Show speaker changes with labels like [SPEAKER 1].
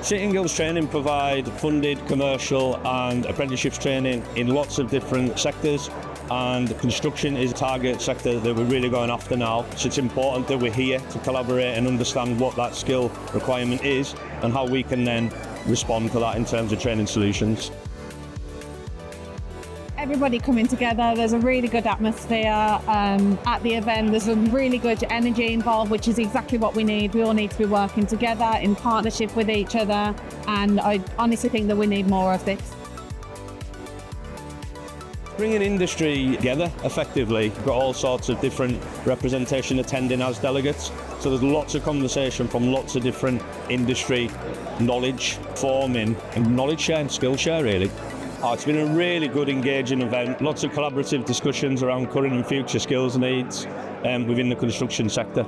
[SPEAKER 1] Sitting Girls Training provide funded commercial and apprenticeships training in lots of different sectors, and construction is a target sector that we're really going after now. So it's important that we're here to collaborate and understand what that skill requirement is and how we can then respond to that in terms of training solutions.
[SPEAKER 2] Everybody coming together, there's a really good atmosphere at the event, there's a really good energy involved, which is exactly what we need. We all need to be working together in partnership with each other, and I honestly think that we need more of this.
[SPEAKER 1] Bringing industry together effectively, we've got all sorts of different representation attending as delegates, so there's lots of conversation from lots of different industry knowledge forming and knowledge share and skill share really. It's been a really good engaging event, lots of collaborative discussions around current and future skills needs within the construction sector.